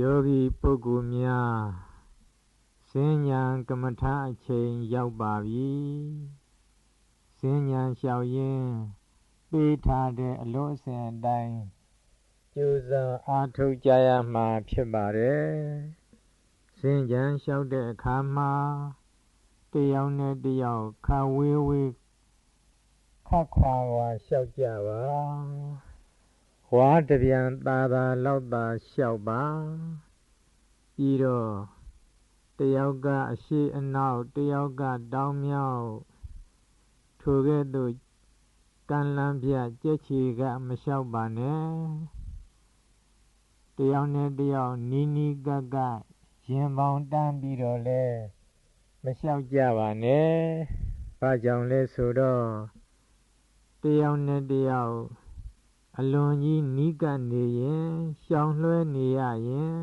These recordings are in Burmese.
ယောဂီပုဂ္ဂိုလ်များစဉ္ညာကမ္မထာအချိန်ရောက်ပါပြီစဉ္ညာလျှောက်ရင်းပေးထားတဲ့အလို့အစဉ်အတိုင်းကြိုးစားအားထုတ်ကြရမှာဖြစ်ပါတယ်စဉ္ညာလျှောက်တဲ့အခါမှာတယောက်နဲ့တယောက်ခါဝေးဝေးခတ်ခွာခွာလျှောက်ကြပါဝါတပြန်သာလောက်သာလျှောက်ပါပြီးတော့တယောက်ကအရှိအနောက်တယောက်ကတောင်မြောက်ထိုကဲ့သို့ကံလန်းပြကြက်ချီကမလျှောက်ပါနဲ့တယောက်နဲ့တယောက်နီးနီးကပ်ကပ်ရင်ပေါင်တန်းပြီးတော့လဲမလျှောက်ကြပါနဲ့ဘာကြောင့်လဲဆိုတော့တယောက်နဲ့တယောက်အလွန်ကြီးနီးကပ်နေရင်ရှောင်လွှဲနေရရင်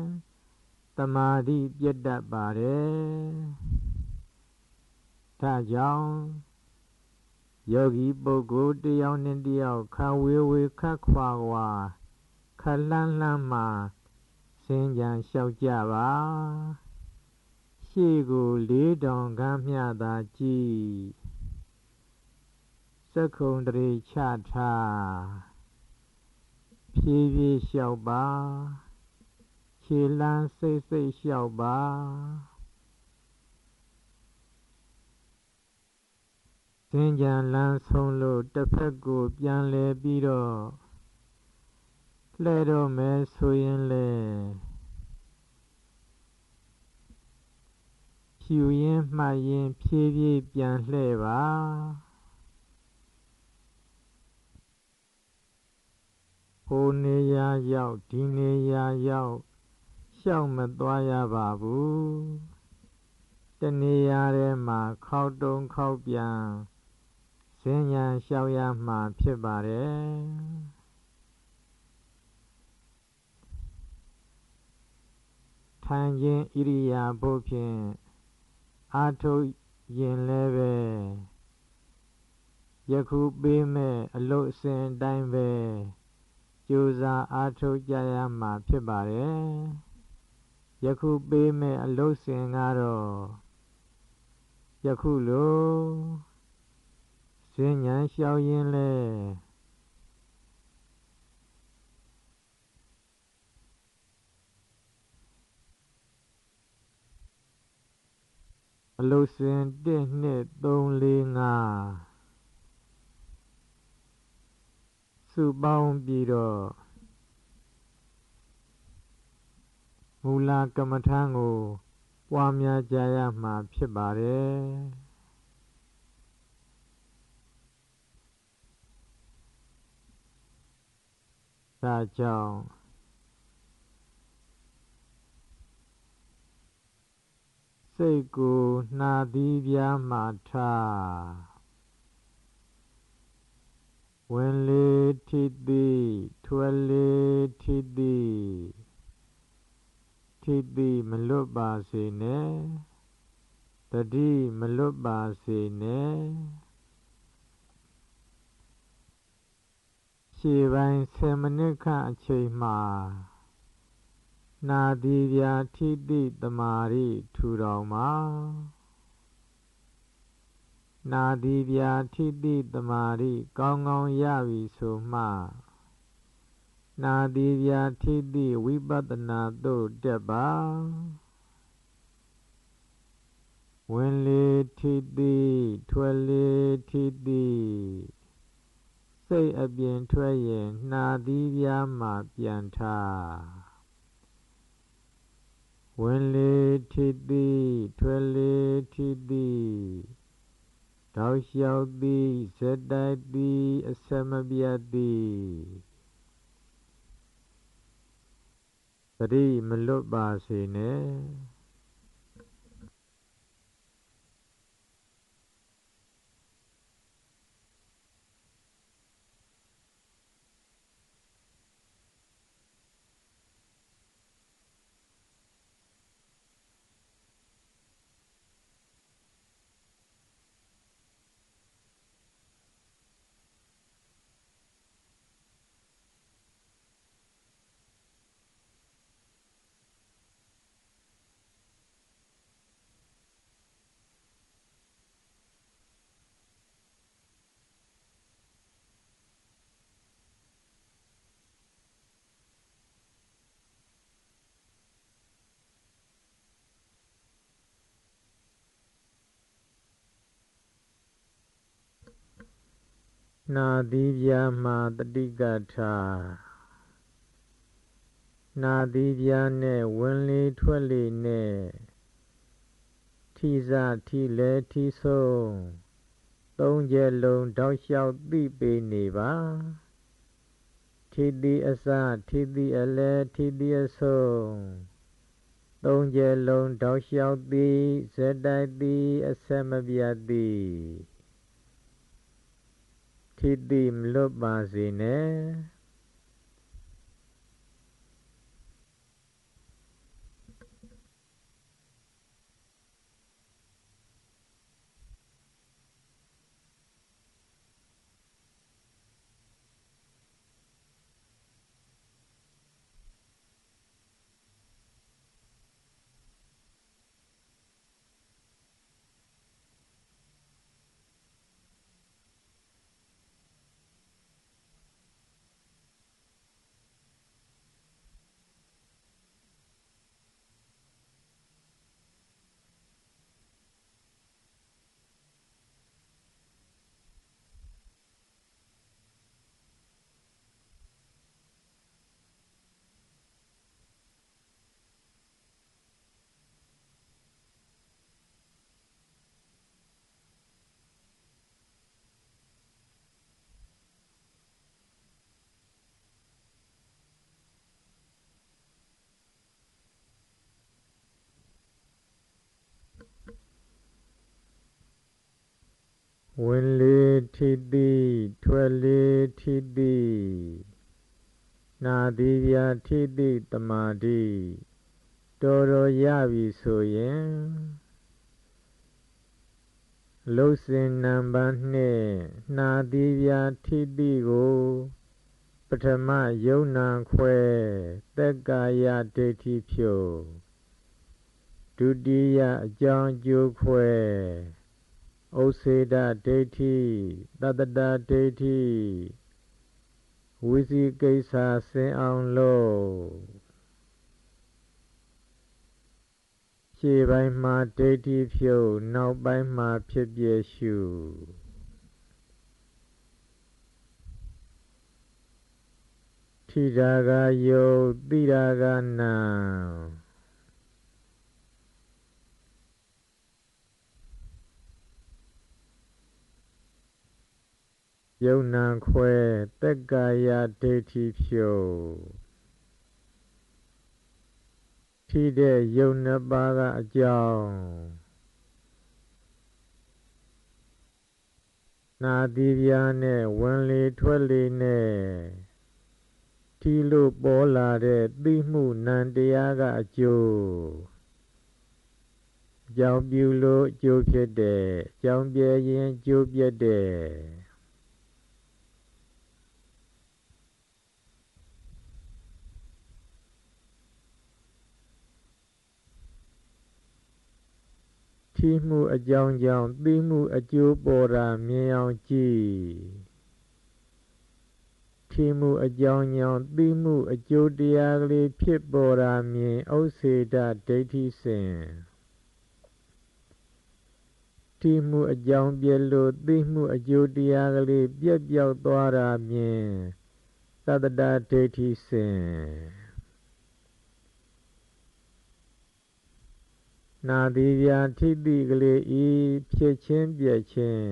သမာဓိပြတ်တတ်ပါတယ်ဒါကြောင့်ယောဂီပုဂ္ဂိုလ်တယောက်နဲ့တယောက်ခါဝေးဝေးခတ်ခွာခွာခက်လှမ်းလှမ်းမှစဉ္ညာလျှောက်ကြပါရှေ့ကို4000ခန်းမျှသာကြည့်စက္ခုံတရေချထားဖြည်းဖြည်းလျှောက်ပါခြေလမ်းစိတ်စိတ်လျှောက်ပါစဉ္ညာလမ်းဆုံးလို့တစ်ဖက်ကိုပြန်လဲပြီးတော့လှဲတော့မယ်ဆိုရင်လေဖြူရင်းမှတ်ရင်းဖြည်းဖြည်းပြန်လှဲပါဟိုနေရာရောက်ဒီနေရာရောက်ရှောက်မသွားရပါဘူးတနေရာထဲမှာခောက်တုံးခောက်ပြန်စဉ္ညာလျှောက်ရမှာဖြစ်ပါတယ်ထိုင်ခြင်းဣရိယာပုဖြင့်အားထုတ်ရင်လည်းပဲယခုပေးမဲ့အလို့အစဉ်အတိုင်းပဲကြိုးစားအားထုတ်ကြရမှာဖြစ်ပါတယ်ယခုပေးမဲ့အလို့စဉ်ကတော့ယခုလိုစဉ္ညာလျှောက်ရင်းလဲအလို့စဉ်1 2 3 4 5စုပေါင်းပြီးတော့မူလကမ္မထာကိုပွားများကြရမှာဖြစ်ပါတယ်ဒါကြောင့်စိတ်ကိုနှာသီးပြားမှထားဝင်လေထိသည်ထွက်လေထိသည်ထိသည်မလွတ်ပါစေနဲ့တတိမလွတ်ပါစေနဲ့ရှေ့ပိုင်း10 မိနစ်ခန့်အချိန်မှာနာသီပြာထိတိတမာရိထူထောင်ပါနာသီပြာထိတိတမာရိကောင်းကောင်းရပြီဆိုမှနာသီပြာထိတိဝိပဿနာသို့တက်ပါဝင်လေထိတိထွက်လေထိတိစိတ်အပြင်ထွက်ရင်နှာသီးပြားမှပြန်ထားဝင်လေထိတိထွက်လေထိတိတောက်လျှောက်သည်ဇက်တိုက်သည်အဆက်မပြတ်သည်သတိမလွတ်ပါစေနဲ့ နာသီးပြားမှာတတိကထာနာသီးပြားနဲ့ဝင်လေထွက်လေနဲ့ထီစထီလဲထီဆုံးသုံးချက်လုံးတောက်လျှောက်သိပေးနေပါထီသည်အစထီသည်အလဲထီသည်အဆုံးသုံးချက်လုံးတောက်လျှောက်သည်ဇက်တိုက်သည်အဆက်မပြတ်သည်ထီသည်မလွတ်ပါစေနဲ့ဝင်လေထီသည်ထွက်လေထီသည်နာသီးပြားထီသည်တမာတိတော်တော်ရပြီဆိုရင်လုတ်စင်နံပါတ်2နာသီးပြားထီသည်ကိုပထမယုံနာခွဲသက်ကာယဒိဋ္ဌိဖြုတ်ဒုတိယအကြောင်းကျိုးခွဲဥစ္စေတဒိဋ္ဌိတတ္တဒဒိဋ္ဌိဝိသိကိစ္စဆင်အောင်လို့ရှေ့ပိုင်းမှာဒိဋ္ဌိဖြုတ်နောက်ပိုင်းမှာဖြစ်ပြရှုထိတာကယုတ်သိတာကနာယုံနာခွဲသက်ကာယဒိဋ္ဌိဖြုတ်ထိတဲ့ယုံနှစ်ပါးကအကြောင်းနာသီးပြားနဲ့ဝင်လေထွက်လေနဲ့ထီလို့ပေါ်လာတဲ့သိမှုနံတရားကအကျိုးအကြောင်းပြုလို့အကျိုးဖြစ်တယ်အကြောင်းပြရင်အကျိုးပြတ်တယ်ထီမှုအကြောင်းကြောင့်သိမှုအကျိုးပေါ်တာမြင်အောင်ကြည့်ထီမှုအကြောင်းကြောင့်သိမှုအကျိုးတရားကလေးဖြစ်ပေါ်တာမြင်ဥစ္စေတဒိဋ္ဌိစဉ်ထီမှုအကြောင်းပြလို့သိမှုအကျိုးတရားကလေးပြတ်ပြောက်သွားတာမြင်တတ္တဒဒိဋ္ဌိစဉ်နာသီးပြားထိတိကလေးဤဖြစ်ချင်းပြည့်ချင်း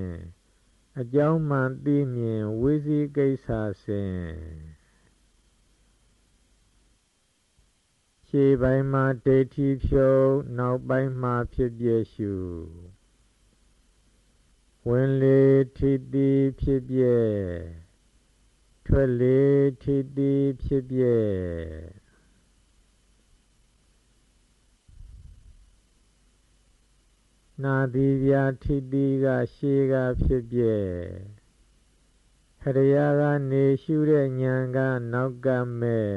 အကြောင်းမှန်သိမြင်ဝိသိကိစ္စစဉ်ရှေ့ပိုင်းမှာဒိဋ္ဌိဖြုတ်နောက်ပိုင်းမှာဖြစ်ပြရှုဝင်လေထိတိဖြစ်ပြထွက်လေထိတိဖြစ်ပြနာသီးပြားထိတိကရှေးကဖြစ်ပြဟရိယာကနေရှုတဲ့ဉာဏ်ကနောက်ကမဲ့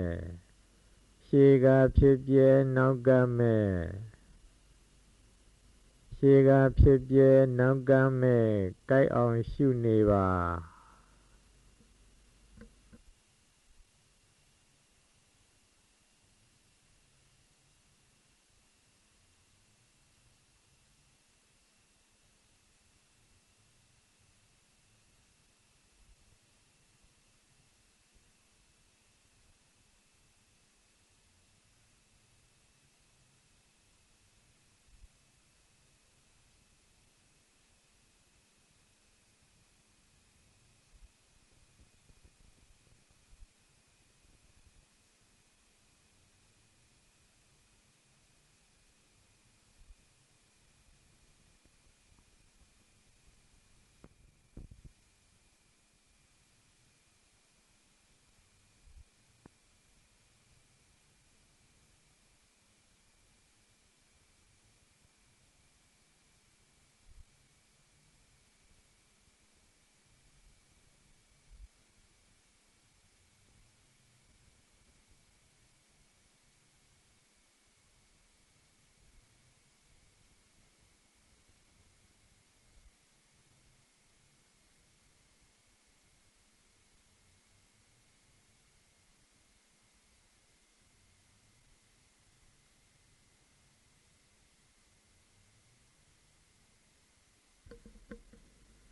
ရှေးကဖြစ်ပြနောက်ကမဲ့ရှေးကဖြစ်ပြနောက်ကမဲ့ကြိုက်အောင်ရှုနေပါ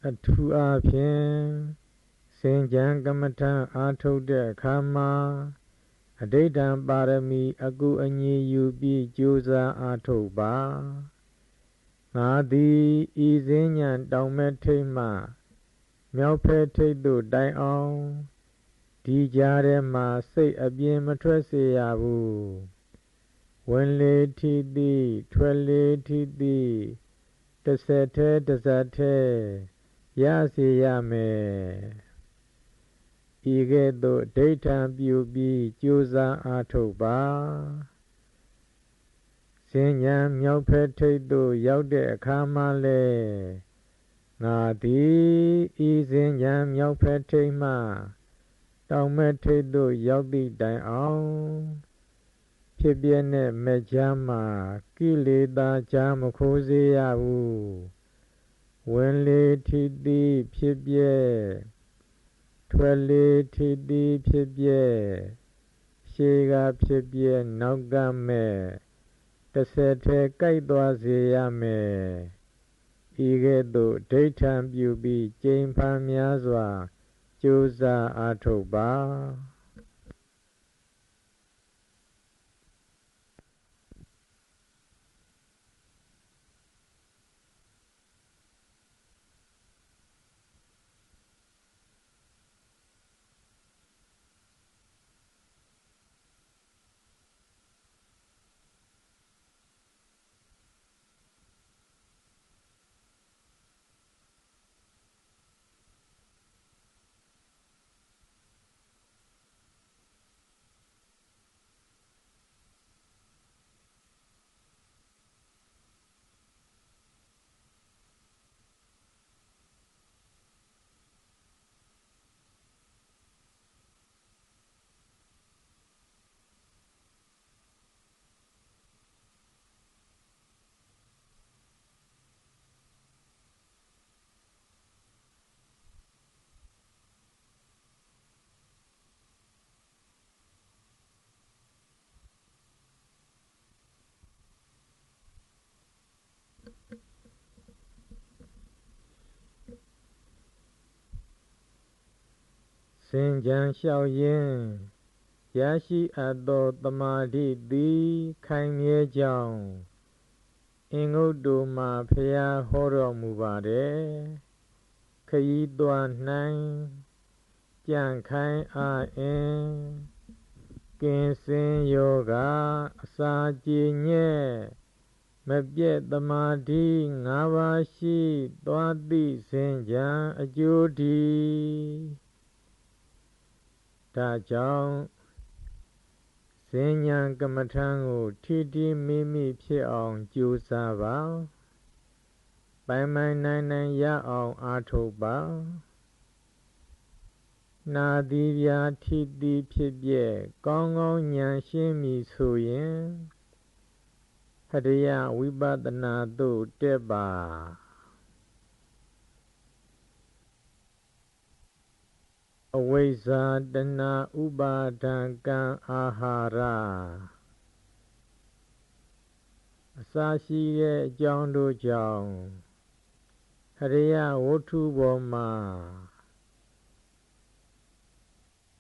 အထူးအားဖြင့်စင်ကြံကမ္မထံအားထုတ်တဲ့အခါမှာအဋိဌံပါရမီအကုအညီယူပြီးကြိုးစားအားထုတ်ပါငါသည်ဤစဉ္ညာတောင်မဲ့ထိတ်မှမြောက်ဖက်ထိပ်သို့တိုင်အောင်ဒီကြားထဲမှာစိတ်အပြင်မထွက်စေရဘူးဝင်လေထိသည်ထွက်လေထိသည်တစ်ဆက်တည်းတစ်စက်တည်းရစေရမယ်ဤကဲ့သို့ဒိဋ္ဌံပြုပြီးကြိုးစားအားထုတ်ပါစဉ္ညာမြောက်ဖက်ထိပ်သို့ရောက်တဲ့အခါမှလည်းငါသည်ဤစဉ္ညာမြောက်ဖက်ထိပ်မှတောင်မဲ့ထိပ်သို့ရောက်သည့်တိုင်အောင်ဖြစ်ပြတဲ့မဲ့ကြားမှာကိလေသာကြားမခိုးစေရဘူးဝင်လေထိသည်ဖြစ်ပြထွက်လေထိသည်ဖြစ်ပြရှေးကဖြစ်ပြနောက်ကမဲ့တစ်ဆက်တည်းကြိုက်သွားစေရမယ်ဤကဲ့သို့ဒိဋ္ဌံပြုပြီးကျိန်ဖန်များစွာကြိုးစားအားထုတ်ပါစင်ကြံလျှောက်ရင်းရရှိအပ်သောသမာဓိသည်ခိုင်မြဲကြောင်းအင်္ဂုတ္တမှာဖျားဟောတော်မူပါတယ်ခရီးသွားနိုင်ကြံ့ခိုင်အားအင်းကင်းစင်ယောဂအစာကြေညက်မပြည့်သမာဓိ၅ပါးရှိသွားသည့်စင်ကြံအကျိုးတည်းဒါကြောင့်စဉ္ညာကမ္မထံကိုထိထိမိမိဖြစ်အောင်ကြိုးစားပါပိုင်ပိုင်နိုင်နိုင်ရအောင်အားထုတ်ပါနာသည်ဗျာထိသည်ဖြစ်ပြဲကောင်းကောင်းဉာဏ်ရှင်းမည်ဆိုရင်ဟရိယဝိပဿနာသို့တက်ပါအဝိဇ္ဇာတဏှာဥပါဒံကံအာဟာရအစရှိတဲ့အကြောင်းတို့ကြောင့်ဟရိယဝတ္ထုပေါ်မှာ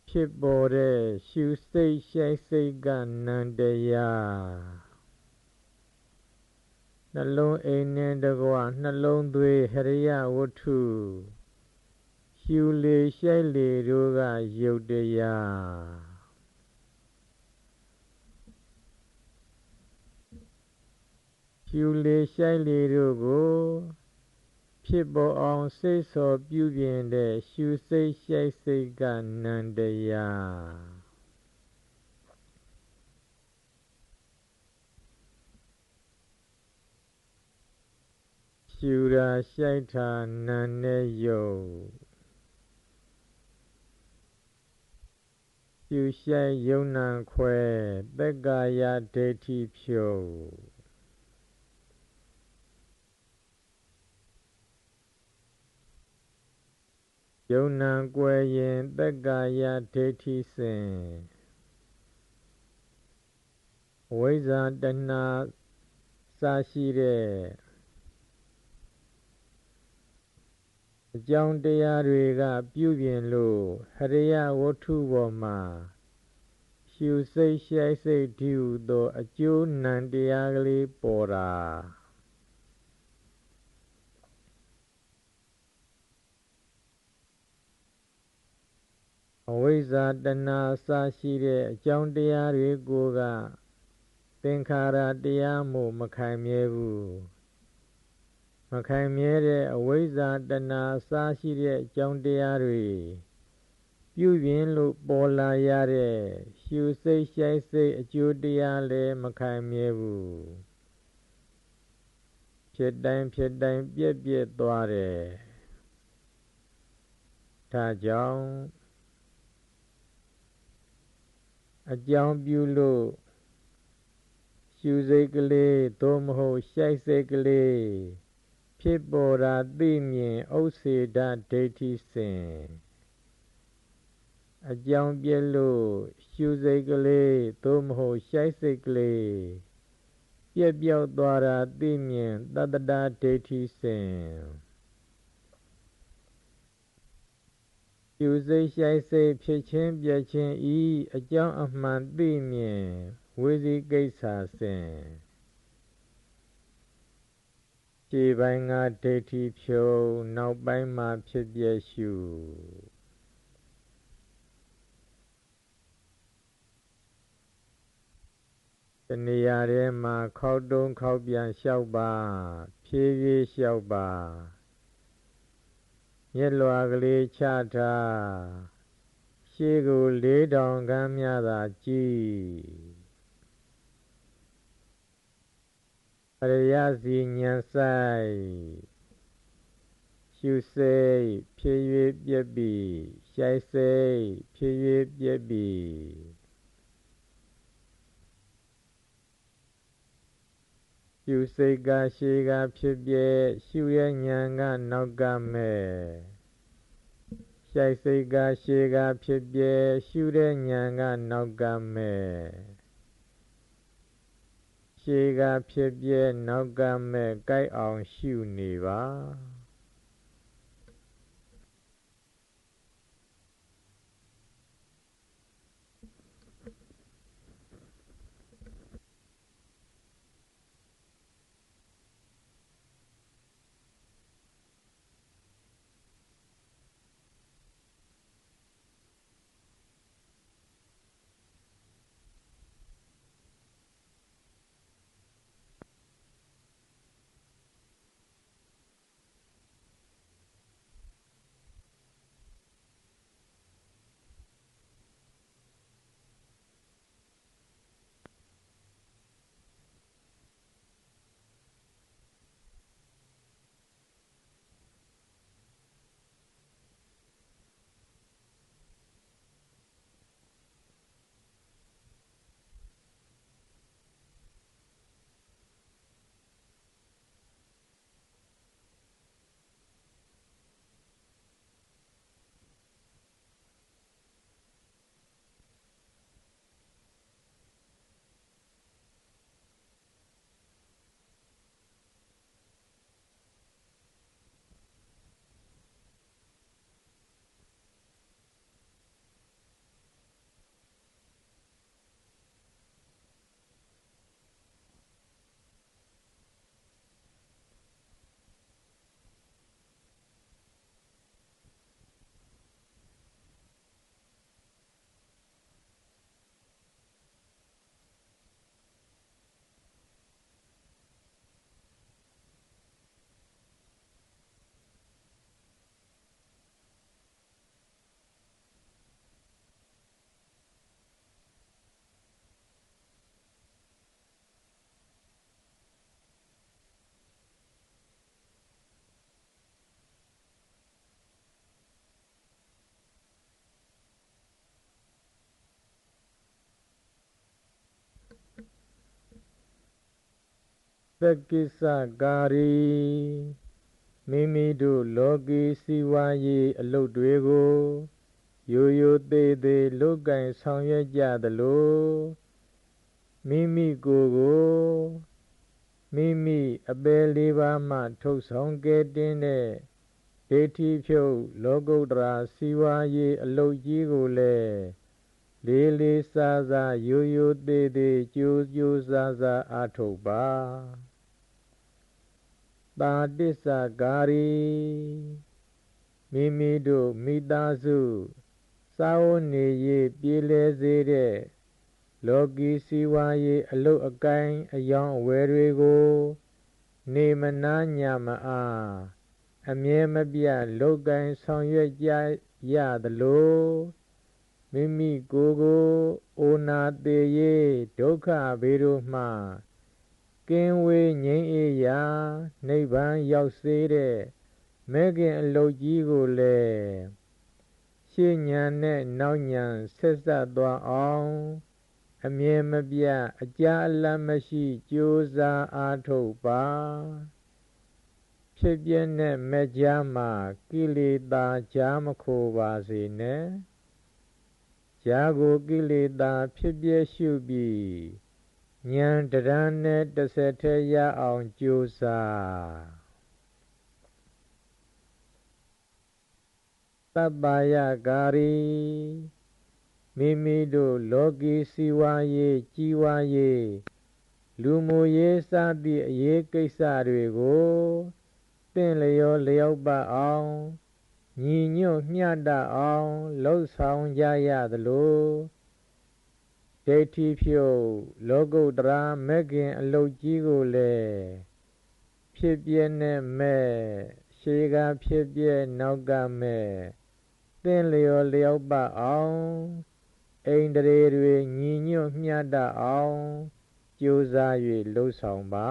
ဖြစ်ပေါ်တဲ့ရှုစိတ်ရှိုက်စိတ်ကနံတရားနှလုံးအိမ်နှင့်တကွနှလုံးသွေးဟရိယဝတ္ထုရှုလေရှိုက်လေတို့ကယုတ်တရားရှုလေရှိုက်လေတို့ကိုဖြစ်ပေါ်အောင်စိတ်ဆော်ပြုပြင်တဲ့ရှုစိတ်ရှိုက်စိတ်ကနံတရားရှုတာရှိုက်တာနံနဲ့ယုတ်ရှုရှိုက်ယုံနံခွဲသက္ကာယဒိဋ္ဌိဖြုတ်ယုံနံကွယ်ရင်သက္ကာယဒိဋ္ဌိစဉ်ဝိဇ္ဇာတဏှာစရှိတဲ့ အကြောင်းတရားတွေကပြုပြင်လို့ဟရိယဝတ္ထုပေါ်မှာရှုစိတ်ရှိုက်စိတ်တည်းဟူသောအကျိုးနံတရားကလေးပေါ်တာအဝိဇ္ဇာတဏှာအစရှိတဲ့အကြောင်းတရားတွေကိုကသင်္ခါရတရားမို့မခိုင်မြဲဘူးမခိုင်မြဲတဲ့အဝိဇ္ဇာတဏှာအစရှိတဲ့အကြောင်းတရားတွေပြုပြင်လို့ပေါ်လာရတဲ့ရှုစိတ်ရှိုက်စိတ်အကျိုးတရားလည်းမခိုင်မြဲဘူးဖြစ်တိုင်းဖြစ်တိုင်းပြည့်ပြည့်သွားတယ်ဒါကြောင့်အကြောင်းပြုလို့ရှုစိတ်ကလေးသို့မဟုတ်ရှိုက်စိတ်ကလေးဖြစ်ပေါ်တာသိမြင်ဥစ္စေတဒိဋ္ဌိစဉ်အကြောင်းပြလို့ရှုစိတ်ကလေးသို့မဟုတ်ရှိုက်စိတ်ကလေးပြည့်ပြောက်သွားတာသိမြင်တတ္တဒိဋ္ဌိစဉ်ရှုစိတ်ရှိုက်စိတ်ဖြစ်ခြင်းပြည့်ခြင်းဤအကြောင်းအမှန်သိမြင်ဝိသိကိစ္စစဉ်ခြေပိုင်းကဒိဋ္ဌိဖြုံနောက်ပိုင်းမှာဖြစ်ပြရှုတဏှာထဲမှာခောက်တုံးခောက်ပြန်လျှောက်ပါဖြည်းဖြည်းလျှောက်ပါမျက်လွှာကလေးချထားရှေ့ကို4000ခန်းများသာကြည့်အရိယစီဉာဏ်ဆိုင်ရှုစိတ်ဖြစ်၍ပြည့်ပြီရှိုက်စိတ်ဖြစ်၍ပြည့်ပြီရှုစိတ်ကရှေ့ကဖြစ်ပြရှုရဲ့ဉာဏ်ကနောက်ကမဲ့ရှိုက်စိတ်ကရှေ့ကဖြစ်ပြရှုတဲ့ဉာဏ်ကနောက်ကမဲ့ရှေ့ကဖြစ်ပြနောက်ကမဲ့ကိုက်အောင်ရှုနေပါသက္ကိစ္စကာရီမိမိတို့လောကီစီဝါရေးအလုပ်တွေကိုရိုးရိုးသေးသေးလုပ်ကိုင်ဆောင်ရွက်ကြသလိုမိမိကိုယ်ကိုမိမိအပယ်လေးပါးမှထုတ်ဆောင်ကဲတင်တဲ့တ ဒိဋ္ဌိဖြုတ်လောကုတ္တရာစီဝါရေးအလုတ်ကြီးကိုလည်းလေးလေးစားစားရိုးရိုးသေးသေးကြိုးကြိုးစားစားအားထုတ်ပါသာတစ္ဆကာရီမိမိတို့မိသားစုစာဝတ်နေရေးပြေလည်စေတဲ့လောကီစီဝါရေးအလုတ်အကိုင်းအယောင်အဝယ်တွေကိုနေမနာညမအားအမြဲမပြတ်လုပ်ကိုင်ဆောင်ရွက်ကြရသလိုမိမိကိုယ်ကိုအိုနာသေးရေးဒုက္ခဘေးတို့မှကင်းဝေးငြိမ်းအေးရာနိဗ္ဗာန်ရောက်စေတဲ့မဲခင်အလုတ်ကြီးကိုလည်းရှေ့ညံနဲ့နောက်ညံဆက်ဆက်သွားအောင်အမြဲမပြတ်အကြာအလတ်မရှိကြိုးစားအားထုတ်ပါဖြစ်ပြတဲ့မဲ့ကြားမှာကိလေသာကြားမခိုပါစေနဲ့ကြားကိုကိလေသာဖြစ်ပြရှုပြီးဉာဏ်တရားနဲ့တစ်ဆက်တည်းရအောင်ကြိုးစားသဗ္ဗယကာရီမိမိတို့လောကီစီဝါရေးကြီးဝါရေးလူမှုရေးစသည့်အရေးကိစ္စတွေကိုသင့်လျောလျောက်ပတ်အောင်ညီညွတ်မျှတအောင်လှုပ်ဆောင်ကြရသလိုဒိဋ္ဌိဖြုတ်လောကုတ္တရာမဂ်ခင်အလုတ်ကြီးကိုလည်းဖြစ်ပြနဲ့မဲ့ရှေးကဖြစ်ပြနောက်ကမဲ့သင့်လျောလျောက်ပတ်အောင်အိန္ဒြေတွေညီညွတ်မျှတအောင်ကြိုးစား၍လှုပ်ဆောင်ပါ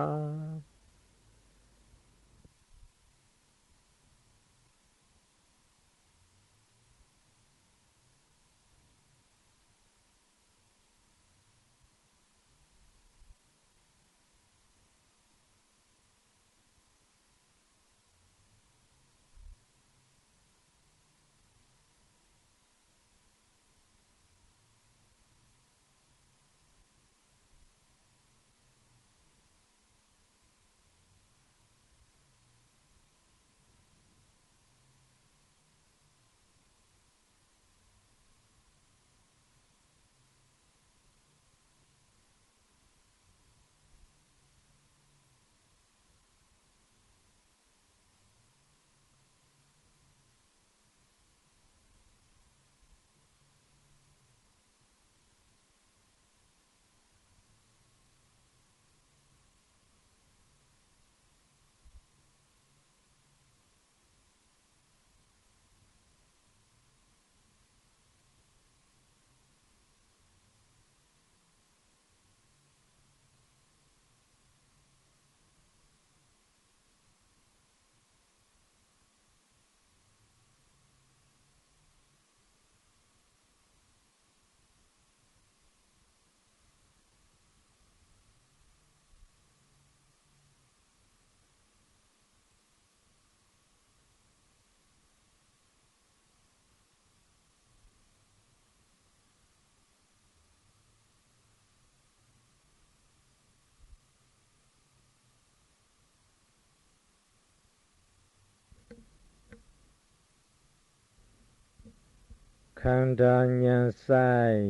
ခန္ဓာဉာဏ်ဆိုင်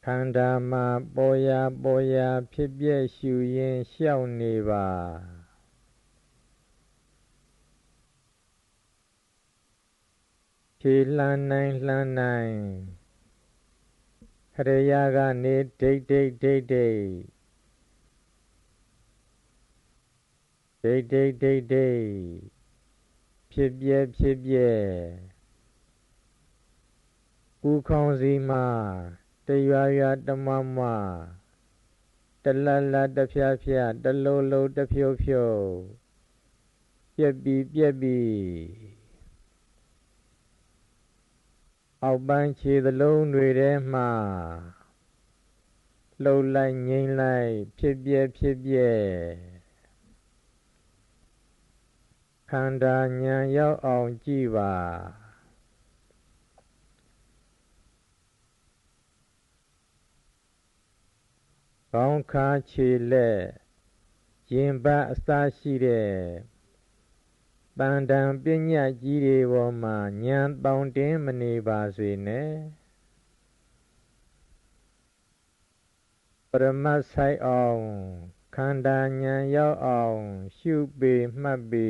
ခန္ဓာမှာပေါ်ရာဖြစ်ပြရှုရင်းလျှောက်နေပါဖြေလှမ်းနိုင်ခရယာကနေဒိဋ္ဌိဖြစ်ပြဥခေါင်းစီမှာတရွာတမတလတဖြာတလုံးတဖြုတ်ပြက်ပြီးအောက်ပိုင်းခြေသလုံးတွေထဲမှာလှုပ်လိုက်ငြိမ်လိုက်ဖြစ်ပြခန္ဓာဉာဏ်ရောက်အောင်ကြည့်ပါခေါင်းခါခြေလက် ရင်ပတ်အစရှိတဲ့တန်တံပညာကြီးတွေပေါ်မှာဉာဏ်တောင့်တင်းမနေပါစေနဲ့ပရမတ်ဆိုင်အောင်ခန္ဓာဉာဏ်ရောက်အောင်ရှုပေမှတ်ပေ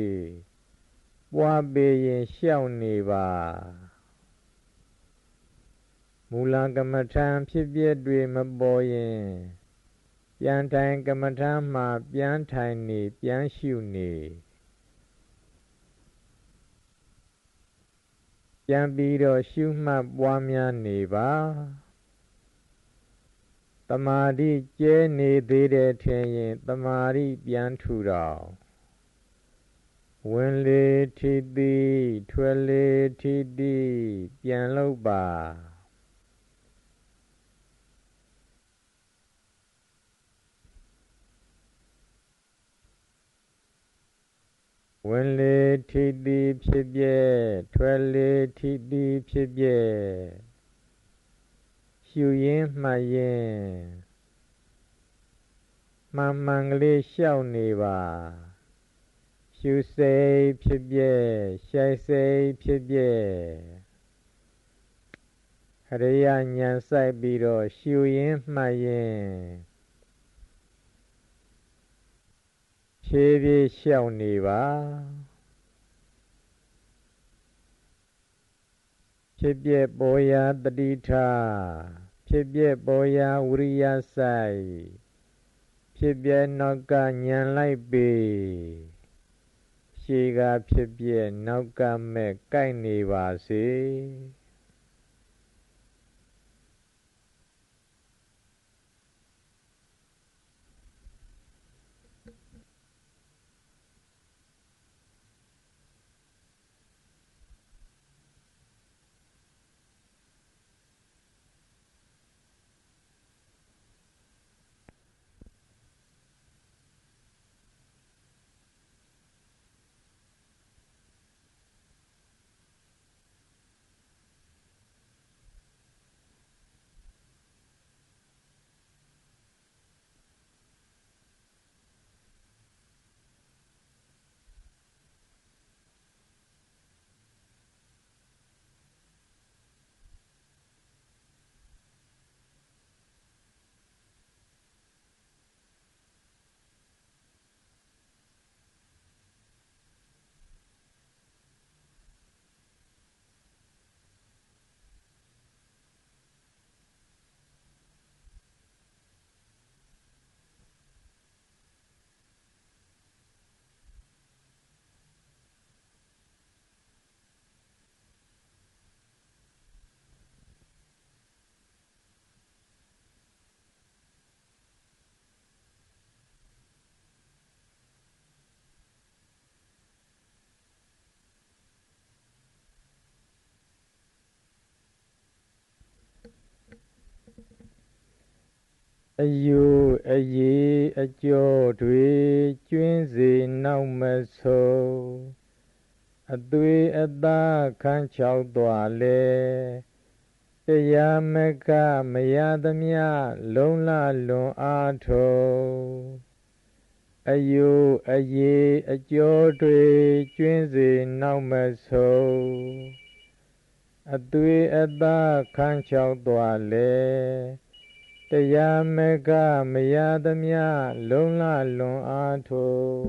ပွားပေရင်ရှောက်နေပါမူလကမ္မထံဖြစ်ပျက်တွေမပေါ်ရင်ပြန်ထိုင်ကမ္မထံမှာပြန်ထိုင်နေပြန်ရှုနေပြန်ပြီးတော့ရှုမှတ်ပွားများနေပါတမာတိကျဲနေသေးတယ်ထင်ရင်တမာတိပြန်ထူတော်ဝင်လေထိသည်ထွက်လေထိသည်ပြန်လုပ်ပါဝင်လေထိသည်ဖြစ်ပြဲထွက်လေထိသည်ဖြစ်ပြဲရှုရင်းမှတ်ရင်မှန်မှန်ကလေးရှောက်နေပါရှုစိတ်ဖြစ်ပြဲရှိုက်စိတ်ဖြစ်ပြဲဟရိယဉာဏ်စိုက်ပြီးတော့ရှုရင်းမှတ်ရင်ဖြည်းဖြည်းရှောက်နေပါဖြစ်ပြပေါ်ရာတတိထားဖြစ်ပြပေါ်ရာဝိရိယစိုက်ဖြစ်ပြနောက်ကဉာဏ်လိုက်ပေရှေ့ကဖြစ်ပြနောက်ကမဲ့ကိုက်နေပါစေအယူအရေအကျော်တွေကျွင်းစေနောက်မဆုံးအသွေးအသားခန်းချောက်သွားလေတရားမကမရသမျှလုံးလလွန်အားထုတ်အယူအရေအကျော်တွေကျွင်းစေနောက်မဆုံးအသွေးအသားခန်းချောက်သွားလေတရားမကမရသမျှလုံးလလွန်အားထုတ်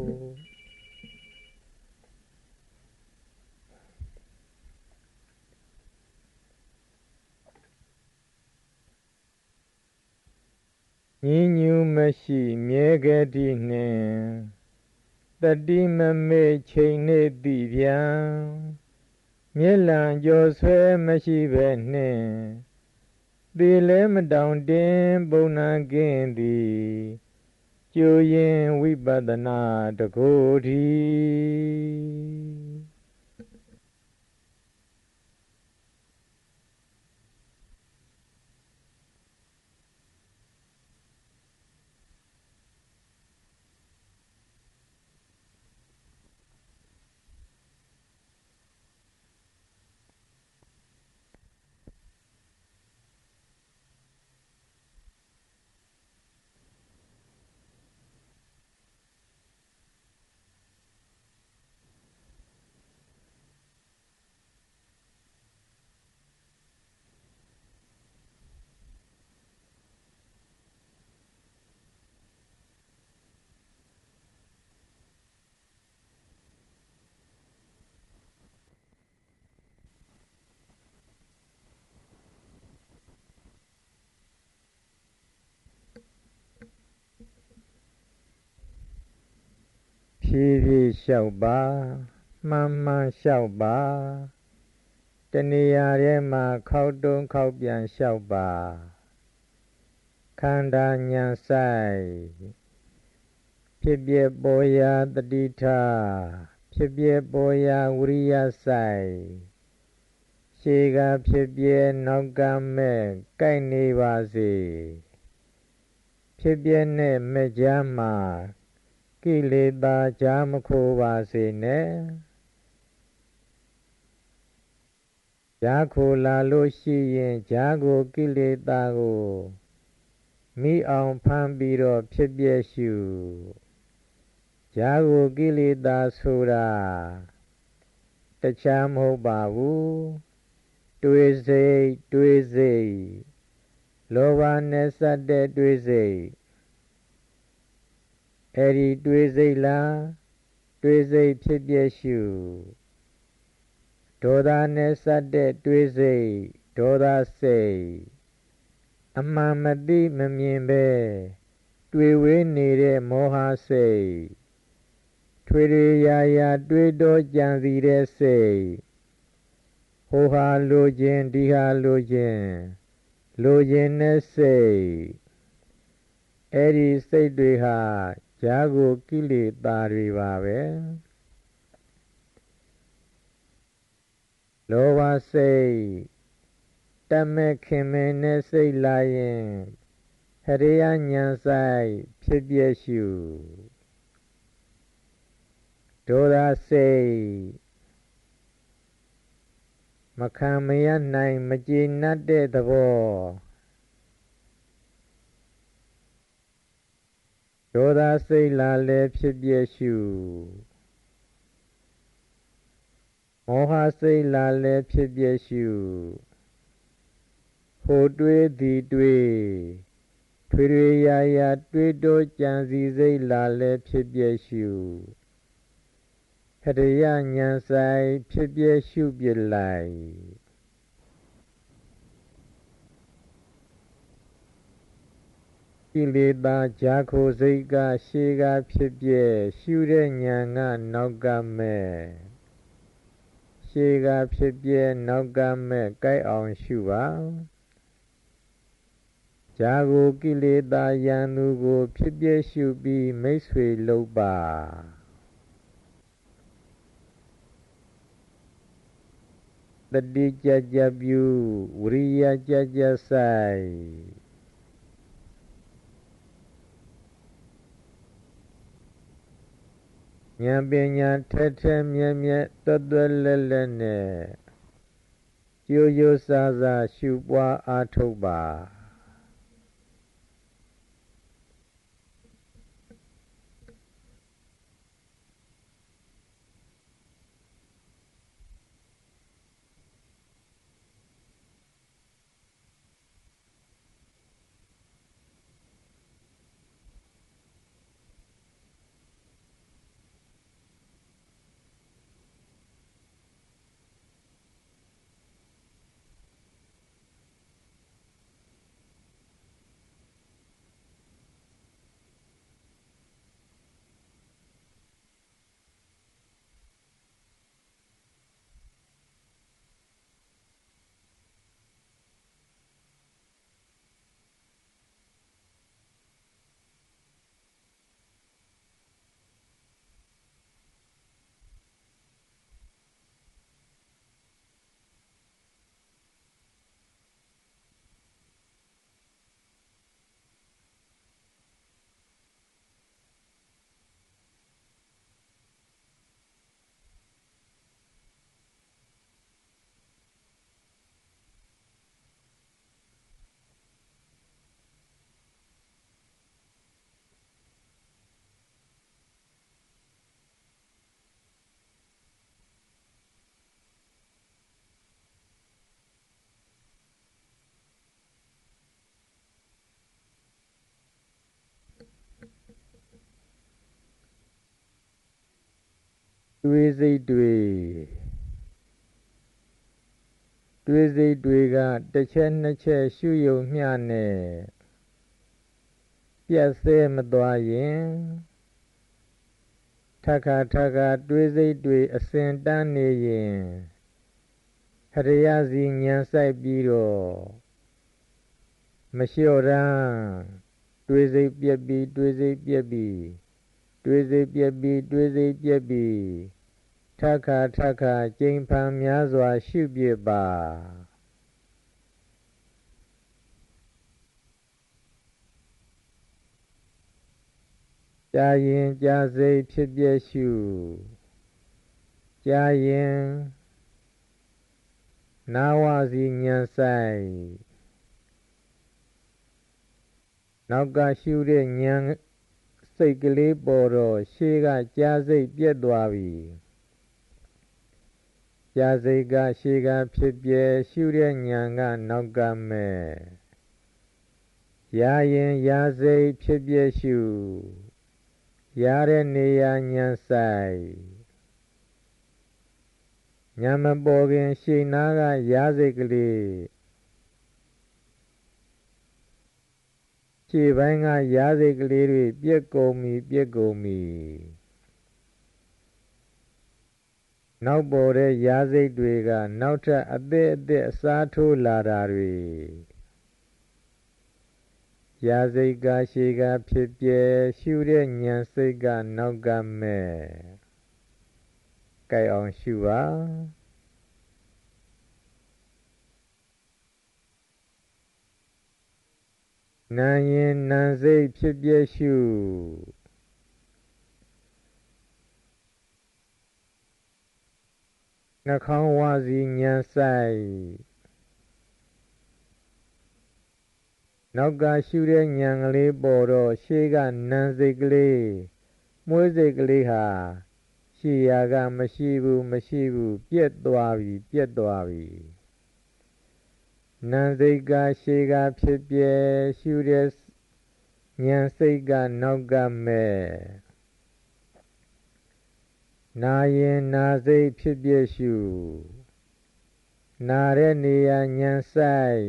ညဉ့်ညူမရှိမြဲကတိနှင့်တတိမမေ့ချိန်နေသည်ပြန်မျက်လံကြော်ဆွဲမရှိပဲနှင့်သေလဲမတောင်တင်ပုံနာကင်းသည်ကျိုးရင်ဝိပဿနာတကိုယ်ထီ ည်းဖြည်းလျှောက်ပါမှန်မှန်လျှောက်ပါတဏှာထဲမှာခောက်တုံးခောက်ပြန်လျှောက်ပါခန္ဓာဉာဏ်ဆိုင်ဖြစ်ပြပေါ်ရာတတိထားဖြစ်ပြပေါ်ရာဝိရိယဆိုင်ရှေးကဖြစ်ပြနောက်ကမဲ့ကိုက်နေပါစေဖြစ်ပြနဲ့မဲ့ကြားမှာကိလေသာကြားမခိုးပါစေနဲ့ကြားခိုးလာလို့ရှိရင်ကြားကိုကိလေသာကိုမိအောင်ဖမ်းပြီးတော့ဖြစ်ပြရှုကြားကိုကိလေသာဆိုတာတခြားမဟုတ်ပါဘူးတွေးစိတ်လောဘနဲ့စတဲ့တွေးစိတ်အဲ့ဒီတွေးစိတ်လားတွေးစိတ်ဖြစ်ပြရှုဒေါသနဲ့စတဲ့တွေးစိတ်ဒေါသစိတ်အမှန်မသိမမြင်ပဲတွေ့ဝေးနေတဲ့မောဟစိတ်ထွေရာရာတွေးတော့ကြံစီတဲ့စိတ်ဟိုဟာလိုခြင်းဒီဟာလိုခြင်းနဲ့စိတ်အဲ့ဒီစိတ်တွေဟာကြားကိုကိလေသာတွေပါပဲလောဘစိတ်တမဲ့ခင်မင်းနဲ့စိတ်လာရင်ဟရိယဉာဏ်ဆိုင်ဖြစ်ပြရှုဒေါသစိတ်မခံမရနိုင်မကျေနပ်တဲ့သဘောဒေါသစိတ်လာလည်းဖြစ်ပြရှုမောဟစိတ်လာလည်းဖြစ်ပြရှုဟိုတွေးသည်တွေးထွေရာရာတွေးတော့ကြံစီစိတ်လာလည်းဖြစ်ပြရှုဟရိယဉာဏ်ဆိုင်ဖြစ်ပြရှုပြလိုက်ကိလေသာကြားခိုစိတ်ကရှေးကဖြစ်ပြရှုတဲ့ဉာဏ်ကနောက်ကမဲ့ရှေးကဖြစ်ပြနောက်ကမဲ့ကြိုက်အောင်ရှုပါကြားကိုကိလေသာယံသူကိုဖြစ်ပြရှုပြီးမိတ်ဆွေလုပ်ပါတတိကြကြပြုဝိရိယကြကြဆိုင်ဉာဏ်ပညာထက်ထက်မြက်မြက်သွက်သွက်လက်လက်နဲ့ကြိုးကြိုးစားစားရှုပွားအားထုတ်ပါတွေးစိတ်တွေကတစ်ချက်နှစ်ချက်ရှုယုံမျှနဲ့ပြတ်ဆဲမသွားရင်ထ ခါတွေးစိတ်တွေအစဉ်တန်းနေရင်ဟရိယစီဉာဏ်ဆိုင်ပြီးတော့မလျှော့ရမ်းတွေးစိတ်ပြက်ပြီးတွေးစိတ်ပြက်ပြီးတွေးစိတ်ပြက်ပြီးတွေးစိတ်ပြက်ပြီးထခါကျိန်ဖန်များစွာရှုပြပါကြာရင်ကြာစိတ်ဖြစ်ပြရှုကြာရင်နာဝစီဉာဏ်ဆိုင်နောက်ကရှုတဲ့ဉာဏ်စိတ်ကလေးပေါ်တော့ရှေးကကြာစိတ်ပြက်သွားပြီကြာစိတ်ကရှေးကဖြစ်ပြရှုတဲ့ဉာဏ်ကနောက်ကမဲ့ရာရင်ရာစိတ်ဖြစ်ပြရှုရတဲ့နေရာဉာဏ်ဆိုင်ဉာဏ်မပေါ်ခင်ရှေ့နာကရာစိတ်ကလေးရှေ့ပိုင်းကရာစိတ်ကလေးတွေပြက်ကုန်ပြီနောက်ပေါ်တဲ့ရာစိတ်တွေကနောက်ထပ်အသစ်အစားထိုးလာတာတွေရာစိတ်ကရှေ့ကဖြစ်ပြရှုတဲ့ဉာဏ်စိတ်ကနောက်ကမဲ့ကြိုက်အောင်ရှုပါနာရင်နာစိတ်ဖြစ်ပြရှုနှာခေါင်းဝစီဉာဏ်ဆိုင်နောက်ကရှုတဲ့ဉာဏ်ကလေးပေါ်တော့ရှေးကနာစိတ်ကလေးမွေးစိတ်ကလေးဟာရှိရာကမရှိဘူးပြက်သွားပြီနာစိတ်ကရှေးကဖြစ်ပြရှုတဲ့ဉာဏ်စိတ်ကနောက်ကမဲ့နာရင်နာစိတ်ဖြစ်ပြရှုနာတဲ့နေရာဉာဏ်ဆိုင်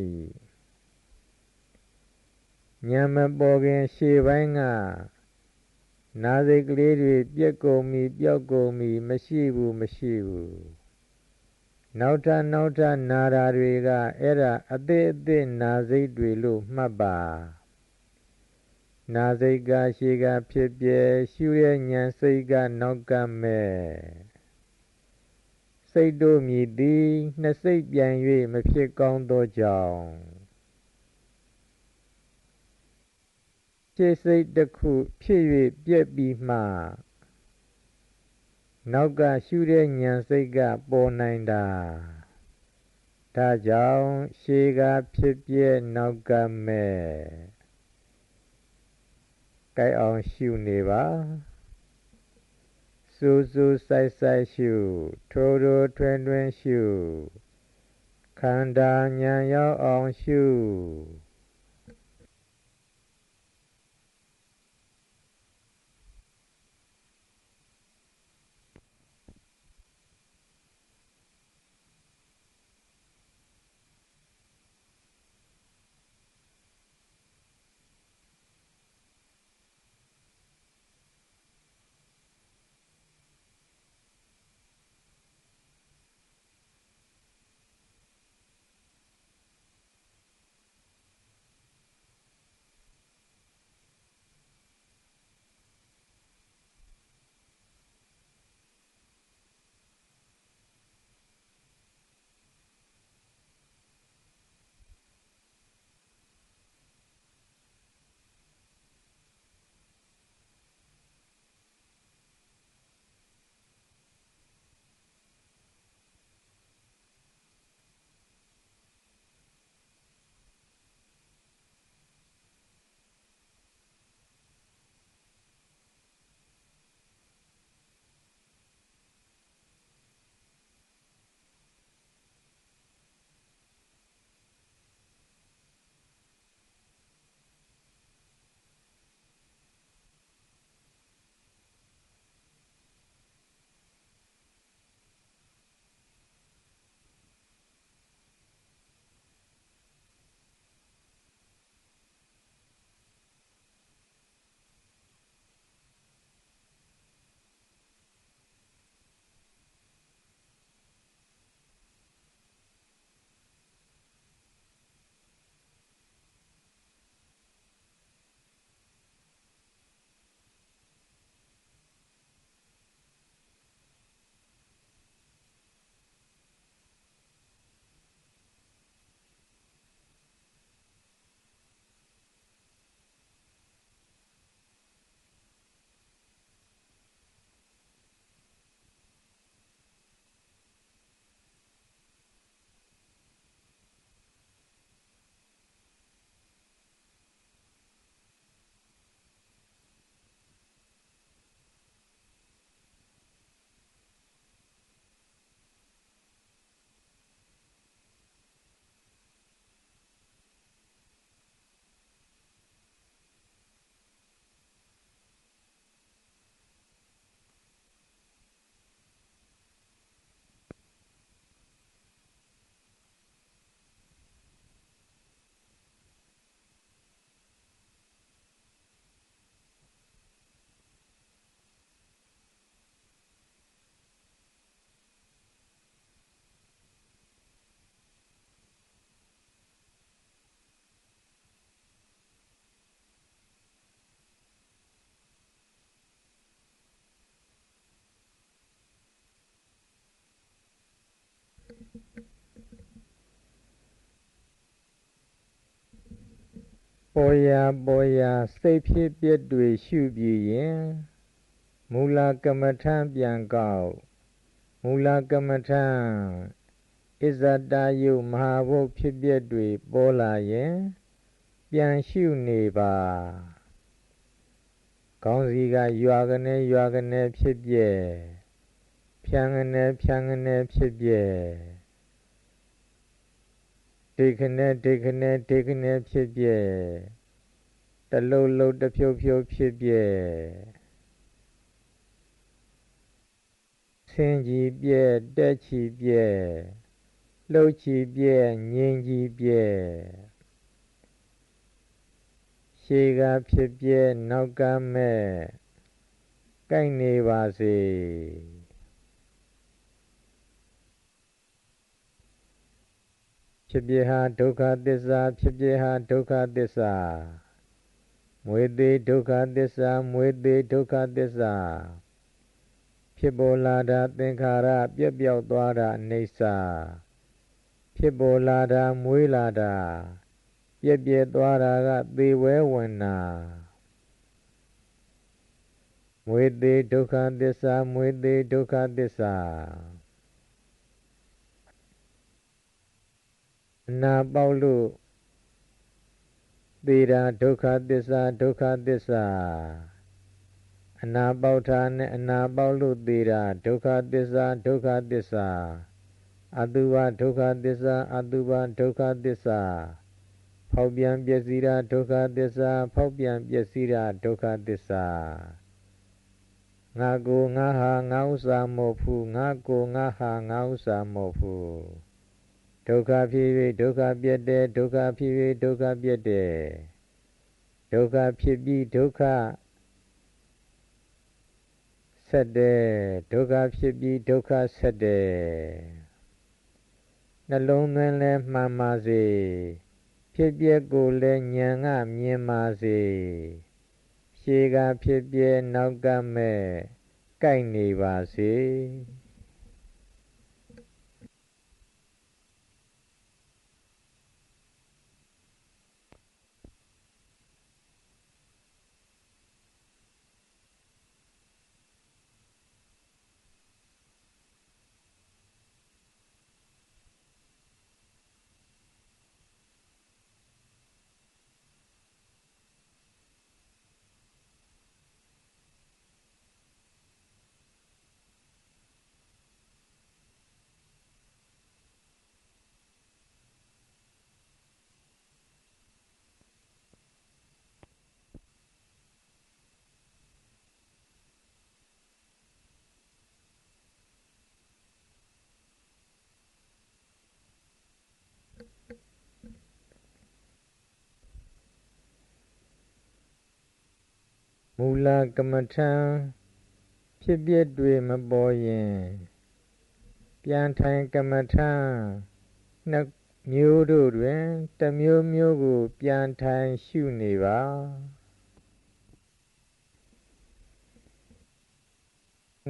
ဉာဏ်မပေါ်ခင်ရှေ့ပိုင်းကနာစိတ်ကလေးတွေပြက်ကုန်ပြီပျောက်ကုန်ပြီမရှိဘူးနောက်ထပ်နာတာတွေကအဲ့ဒါအသစ်နာစိတ်တွေလို့မှတ်ပါနာစိတ်ကရှေ့ကဖြစ်ပြရှုရဲ့ဉာဏ်စိတ်ကနောက်ကမဲ့စိတ်တို့မြည်သည်နှစ်စိတ်ပြန်၍မဖြစ်ကောင်းသောကြောင့်ရှေ့စိတ်တစ်ခုဖြစ်၍ပြက်ပြီးမှနောက်ကရှုတဲ့ဉာဏ်စိတ်ကပေါ်နိုင်တာဒါကြောင့်ရှေ့ကဖြစ်ပြနောက်ကမဲ့ကြိုက်အောင်ရှုနေပါစူးစိုက်ရှုထိုးထွင်းရှုခန္ဓာဉာဏ်ရောက်အောင်ရှု ပေါ်ရာစိတ်ဖြစ်ပျက်တွေရှုပြီးရင်မူလကမ္မထံပြန်ကောက်မူလကမ္မထံဣဇတယုမဟာဘုတ်ဖြစ်ပျက်တွေပေါ်လာရင်ပြန်ရှုနေပါခေါင်းစီကရွာကနေဖြစ်ပျက်ဖြန်းကနေဖြစ်ပျက်ဒိတ်ခနဲ့ဖြစ်ပျက်တလုံးတစ်ဖြုတ်ဖြစ်ပျက်ဆင်းကြီးပျက်တက်ချီပျက်လှုပ်ချီပျက်ငြိမ်ကြီးပျက်ရှေးကဖြစ်ပျက်နောက်ကမဲ့ကိုက်နေပါစေဖြစ်ပျက်ဟာဒုက္ခသစ္စာဖြစ်ပျက်ဟာဒုက္ခသစ္စာမွေသေးဒုက္ခသစ္စာမွေသေးဒုက္ခသစ္စာဖြစ်ပေါ်လာတာသင်္ခါရပြက်ပြောက်သွားတာအနိစ္စဖြစ်ပေါ်လာတာမွေးလာတာပြက်သွားတာကသေဝဲဝင်နာမွေသေးဒုက္ခသစ္စာမွေသေးဒုက္ခသစ္စာအနာပေါက်လို့သေတာဒုက္ခသစ္စာဒုက္ခသစ္စာအနာပေါက်တာနဲ့အနာပေါက်လို့သေတာဒုက္ခသစ္စာဒုက္ခသစ္စာအတုပဒုက္ခသစ္စာအတုပဒုက္ခသစ္စာဖောက်ပြန်ပျက်စီးတာဒုက္ခသစ္စာဖောက်ပြန်ပျက်စီးတာဒုက္ခသစ္စာငါကိုငါဟာငါဥစ္စာမဟုတ်ဘူးငါကိုငါဟာငါဥစ္စာမဟုတ်ဘူးဒုက္ခဖြစ်၍ဒုက္ခပြတ်တယ်ဒုက္ခဖြစ်၍ဒုက္ခပြတ်တယ်ဒုက္ခဖြစ်ပြီးဒုက္ခဆက်တယ်ဒုက္ခဖြစ်ပြီးဒုက္ခဆက်တယ်နှလုံးသွင်းလဲမှန်ပါစေဖြစ်ပျက်ကိုလည်းဉာဏ်ကမြင်ပါစေရှေးကဖြစ်ပျက်နောက်ကမဲ့ကိုက်နေပါစေမူလကမ္မထံဖြစ်ပျက်တွေမပေါ်ရင်ပြန်ထိုင်ကမ္မထံနှစ်မျိုးတို့တွင်တစ်မျိုးမျိုးကိုပြန်ထိုင်ရှုနေပါ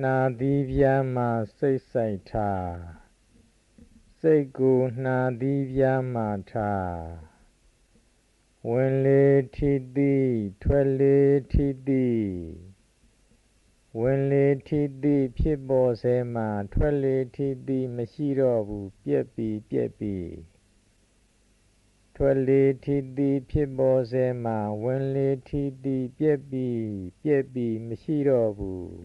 နှာသီးပြားမှာစိတ်ဆိုင်ထားစိတ်ကိုနှာသီးပြားမှာထားဝင်လေထိသည်ထွက်လေထိသည်ဝင်လေထိသည်ဖြစ်ပေါ်စေမှထွက်လေထိသည်မရှိတော့ဘူးပြက်ပြီးထွက်လေထိသည်ဖြစ်ပေါ်စေမှဝင်လေထိသည်ပြက်ပြီးမရှိတော့ဘူး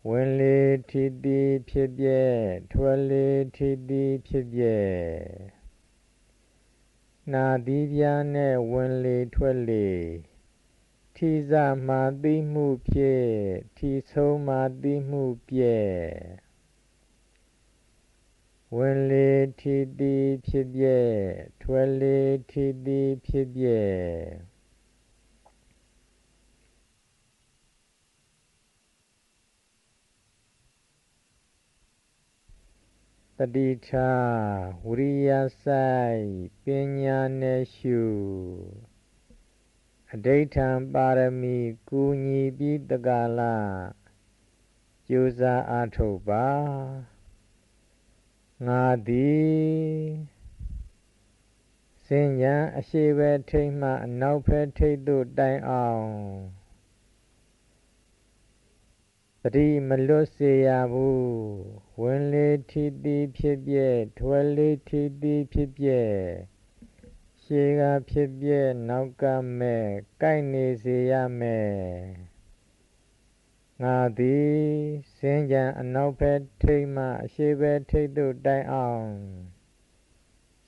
ဝင်လေထိသည်ဖြစ်ပျက်ထွက်လေထိသည်ဖြစ်ပျက်နှာသီးပြားနဲ့ဝင်လေထွက်လေထီစမှသိမှုဖြစ်ထီဆုံးမှသိမှုပြက်ဝင်လေထီသည်ဖြစ်ပျက်ထွက်လေထီသည်ဖြစ်ပျက်တတိထားဝိရိယဆိုင်ပညာနဲ့ရှုအဋိဋ္ဌံပါရမီကူညီပြီးတကာလကြိုးစားအားထုတ်ပါ ငါသည်စဉ္ညာအရှိဘက်ထိပ်မှအနောက်ဘက်ထိပ်သို့တိုင်အောင်သတိမလွတ်စေရဘူးဝင်လေထိသည်ဖြစ်ပျက်ထွက်လေထိသည်ဖြစ်ပျက်ရှေ့ကဖြစ်ပျက်နောက်ကမဲ့ကိုက်နေစေရမယ်ငါသည်စဉ္ညာအနောက်ဘက်ထိပ်မှအရှေ့ဘက်ထိပ်သို့တိုင်အောင်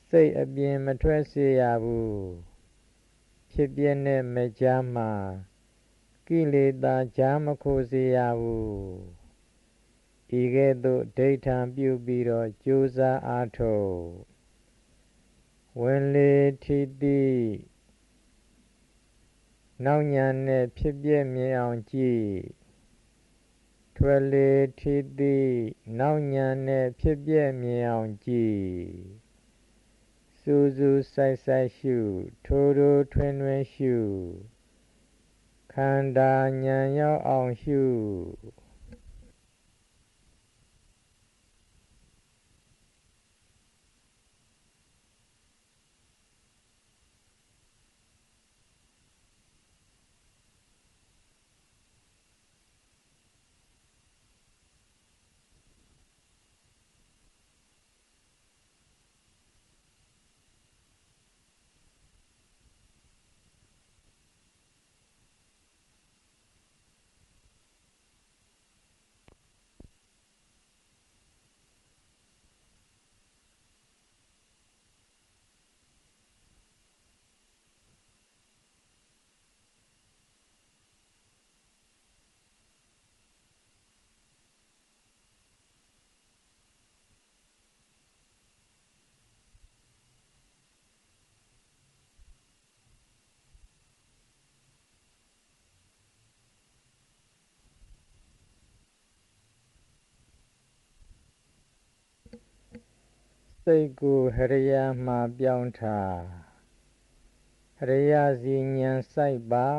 စိတ်အပြင်မထွက်စေရဘူးဖြစ်ပျက်နဲ့မကြားမှကိလေသာကြားမခိုစေရဘူးဤကဲ့သို့ဒိဋ္ဌံပြုပြီးတော့ကြိုးစားအားထုတ်ဝင်လေထိသည်နောက်ညာနဲ့ဖြစ်ပျက်မြင်အောင်ကြည့်ထွက်လေထိသည်နောက်ညာနဲ့ဖြစ်ပျက်မြင်အောင်ကြည့်စူးစူးဆိုင်ဆိုင်ရှုထိုးထိုးထွင်းထွင်းရှုခန္ဓာဉာဏ်ရောက်အောင်ရှုစိတ်ကိုဟရိယာမှာပြောင်းထားဟရိယာစီဉာဏ်စိုက်ပါ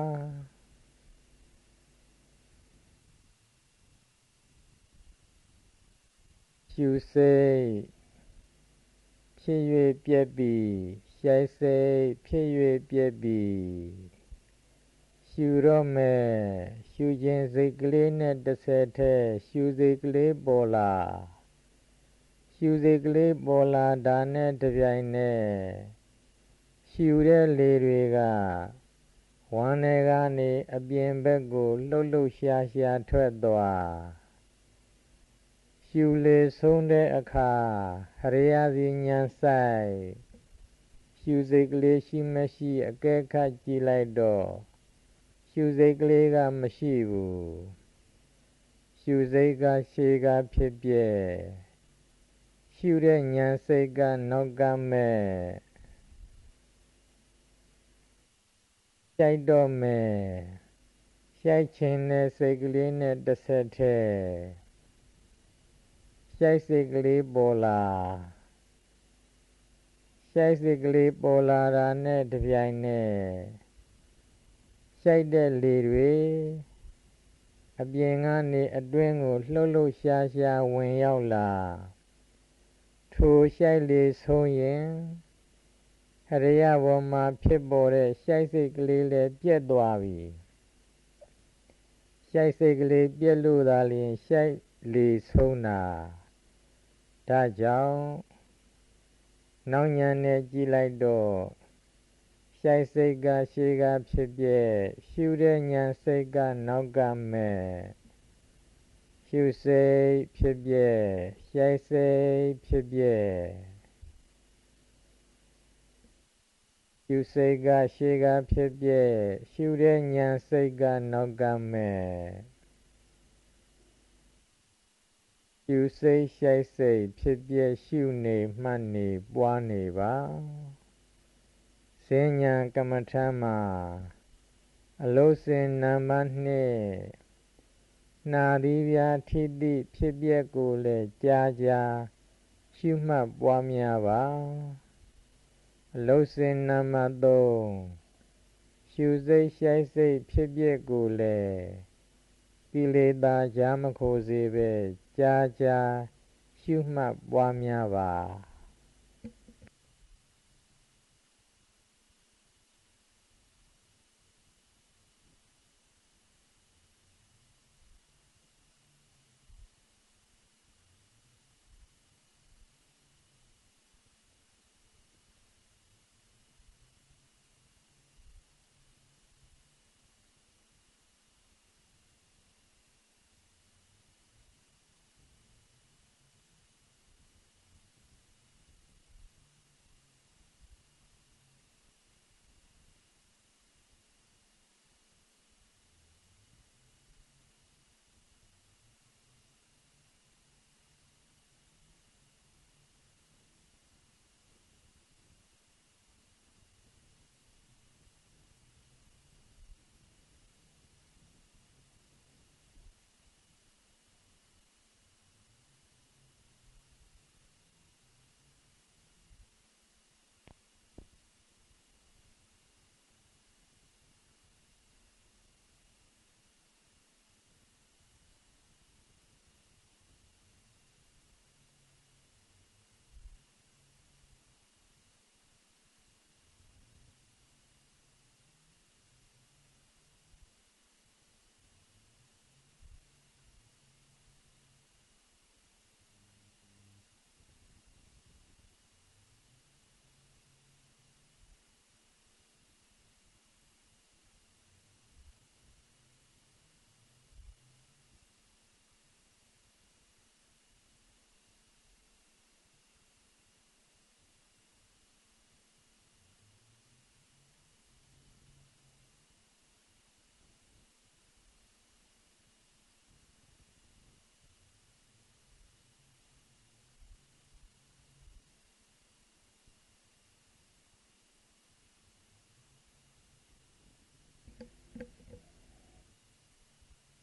ရှုစိတ်ဖြစ်၍ပြက်ပြီးရှိုက်စိတ်ဖြစ်၍ပြက်ပြီးရှုတော့မယ်ရှုခြင်းစိတ်ကလေးနဲ့တစ်ဆက်တည်းရှုစိတ်ကလေးပေါ်လာရှုစိတ်ကလေးပေါ်လာတာနဲ့တစ်ပြိုင်နက်ရှုတဲ့လေတွေကဝမ်းထဲကနေအပြင်ဘက်ကိုလှုပ်လှုပ်ရှားရှားထွက်သွားရှုလေဆုံးတဲ့အခါဟရိယာစီဉာဏ်ဆိုင်ရှုစိတ်ကလေးရှိမရှိအကဲခတ်ကြည့်လိုက်တော့ရှုစိတ်ကလေးကမရှိဘူးရှုစိတ်ကရှေ့ကဖြစ်ပျက်ရှုတဲ့ဉာဏ်စိတ်ကနောက်ကမဲ့ရှိုက်တော့မယ်ရှိုက်ခြင်းနဲ့စိတ်ကလေးနဲ့တစ်ဆက်တည်းရှိုက်စိတ်ကလေးပေါ်လာရှိုက်စိတ်ကလေးပေါ်လာတာနဲ့တစ်ပြိုင်နက်ရှိုက်တဲ့လေတွေအပြင်ကနေအတွင်းကိုလှုပ်လှုပ်ရှားရှားဝင်ရောက်လာထိုရှိုက်လေဆုံးရင်ဟရိယပေါ်မှာဖြစ်ပေါ်တဲ့ရှိုက်စိတ်ကလေးလည်းပြတ်သွားပြီရှိုက်စိတ်ကလေးပြတ်လို့သာလျှင်ရှိုက်လေဆုံးတာဒါကြောင့်နောက်ညာနဲ့ကြည့်လိုက်တော့ရှိုက်စိတ်ကရှေ့ကဖြစ်ပျက်ရှုတဲ့ဉာဏ်စိတ်ကနောက်ကမဲ့ရှုစိတ်ဖြစ်ပျက်ရှိုက်စိတ်ဖြစ်ပျက်ရှုစိတ်ကရှေ့ကဖြစ်ပျက်ရှုတဲ့ဉာဏ်စိတ်ကနောက်ကမဲ့ရှုစိတ်ရှိုက်စိတ်ဖြစ်ပျက်ရှုနေမှတ်နေပွားနေပါစဉ္ညာကမ္မထမ်းမှာအလုစဉ်နံပါတ်2နာရီပြာထိတိဖြစ်ပျက်ကိုလည်းကြာကြာရှုမှတ်ပွားများပါအလုစဉ်နံပါတ်3ရှုစိတ်ရှိုက်စိတ်ဖြစ်ပျက်ကိုလည်းကိလေသာကြားမခိုစေပဲကြာကြာ ရှုမှတ်ပွားများပါ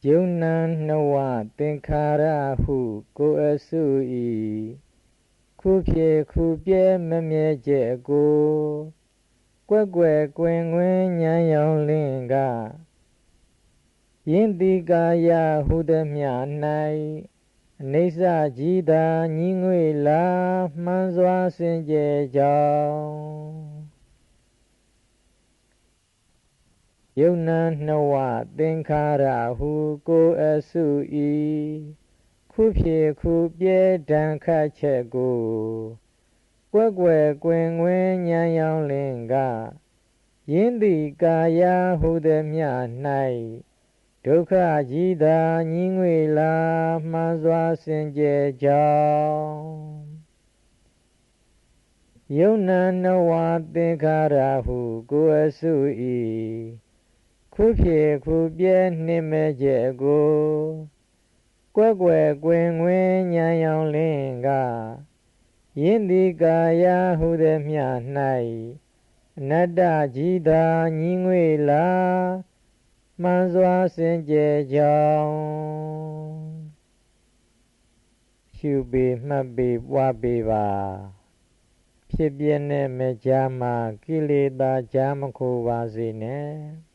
ယုံနာနှဝသင်္ခါရဟုကိုယ်အစု၏ခုဖြစ်ခုပြဲမမြဲကျက်ကိုကွက်ကွယ်ကွင်ကွင်ဉာဏ်ရောင်လင်းကယင်းတိကာယဟုသမျှ၌အနိစ္စကြီးသာညီငွေလာမှန်စွာစင်ကြယ်ကြောင်းယုံနာနှဝသင်္ခါရဟုကိုယ်အစု၏ခုဖြစ်ခုပြဲဒဏ်ခတ်ချက်ကိုကွက်ကွယ်ကွင်ကွင်ဉာဏ်ရောင်လင်းကယင်းတိကာယဟုသမျှ၌ဒုက္ခကြီးသာညီငွေလာမှန်စွာစင်ကြယ်ကြောင်းယုံနာနှဝသင်္ခါရဟုကိုယ်အစု၏ခုဖြစ်ခုပြဲနှင့်မဲ့ချက်ကိုကွက်ကွယ်ကွင်ကွင်ဉာဏ်ရောင်လင်းကယင်းတိကာယဟုသမျှ၌အနတ္တကြီးသာညီငွေလာမှန်စွာစင်ကြယ်ကြောင်းရှုပေမှတ်ပေပွားပေပါဖြစ်ပြနဲ့မကြားမှာကိလေသာကြားမခိုးပါစေနဲ့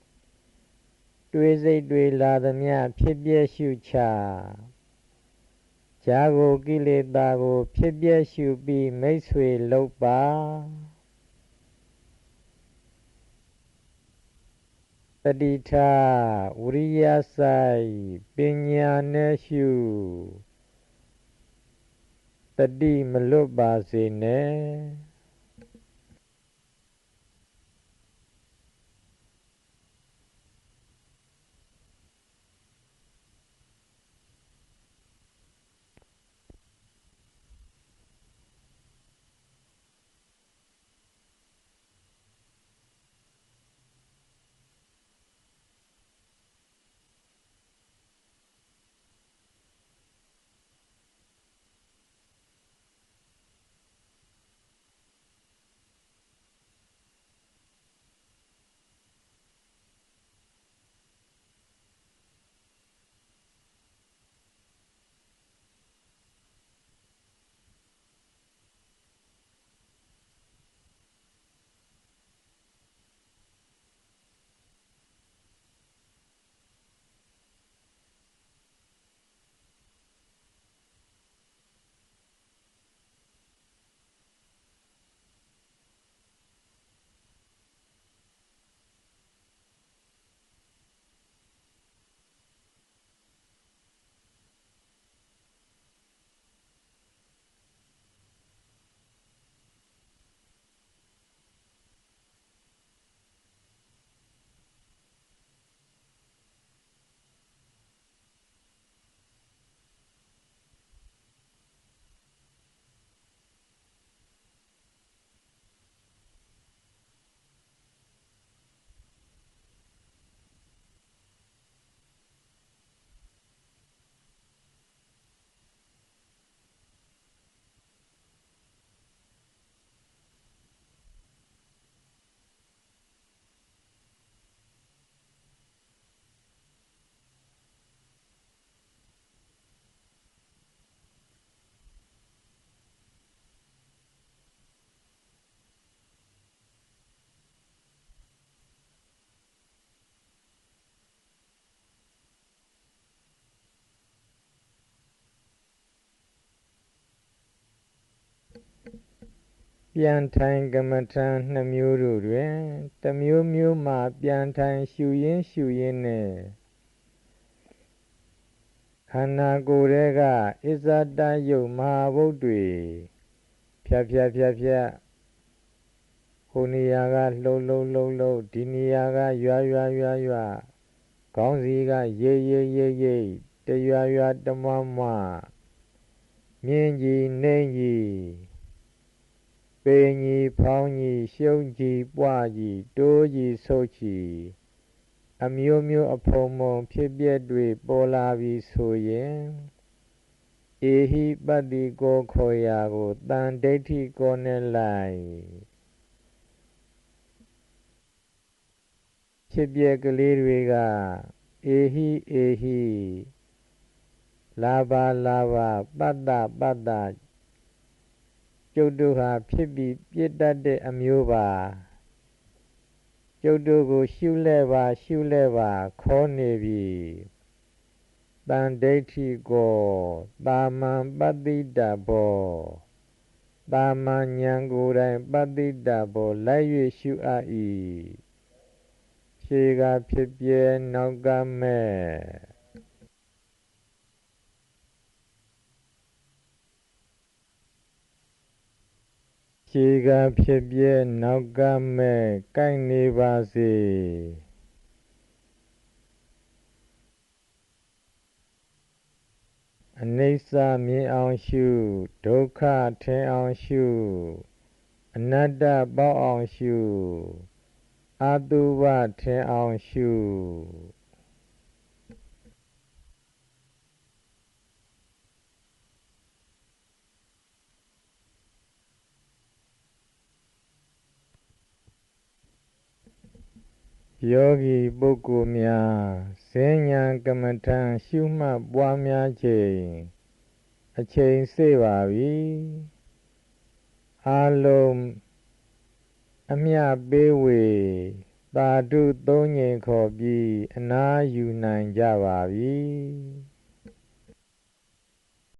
တွေးစိတ်တွေလာသမျှဖြစ်ပြရှုချကြားကိုကိလေသာကိုဖြစ်ပြရှုပြီးမိတ်ဆွေလုပ်ပါတတိထားဝိရိယဆိုင်ပညာနဲ့ရှုတတိမလွတ်ပါစေနဲ့ ပြန်ထိုင်ကမ္မထံနှစ်မျိုးတို့တွင်တစ်မျိုးမျိုးမှပြန်ထိုင်ရှုရင်းနဲ့ခန္ဓာကိုယ်ထဲကအစ္ဆတယုတ်မဟာဘုတ်တွေဖြတ်ဟိုနေရာကလှုပ်ဒီနေရာကရွာခေါင်းစီကရိပ်တရွာတမွမြင်းကြီးနှိမ့်ကြီးပေကြီးဖောင်းကြီးရှုံးကြီးပွားကြီးတိုးကြီးဆုတ်ကြီးအမျိုးအဖုံဖြစ်ပျက်တွေပေါ်လာပြီဆိုရင်ဧဟိပတ္တိကောခေါ်ရာကိုတန်ဒိဋ္ဌိကောနဲ့လိုက်ဖြစ်ပျက်ကလေးတွေကဧဟိလာပါပတ္တကျုပ်တို့ဟာဖြစ်ပြီးပြစ်တတ်တဲ့အမျိုးပါကျုပ်တို့ကိုရှုလဲပါခေါ်နေပြီတန်ဒိဋ္ဌိကောတာမန်ပတ္တိတဘောတာမန်ဉာဏ်ကိုယ်တိုင်ပတ္တိတဘောလိုက်၍ရှုအပ်၏ရှေးကဖြစ်ပြဲနောက်ကမဲ့ရှေးကဖြစ်ပြဲနောက်ကမဲ့ကိုက်နေပါစေအနိစ္စမြင်အောင်ရှုဒုက္ခထင်အောင်ရှုအနတ္တပေါက်အောင်ရှုအတုပထင်အောင်ရှုယောဂီပုဂ္ဂိုလ်များစဉ္ညာကမ္မထံရှုမှတ်ပွားများချိန်အချိန်စေ့ပါပြီအားလုံးအမျှပေးဝေသာဓုသုံးကြိမ်ခေါ်ပြီးအနားယူနိုင်ကြပါပြီ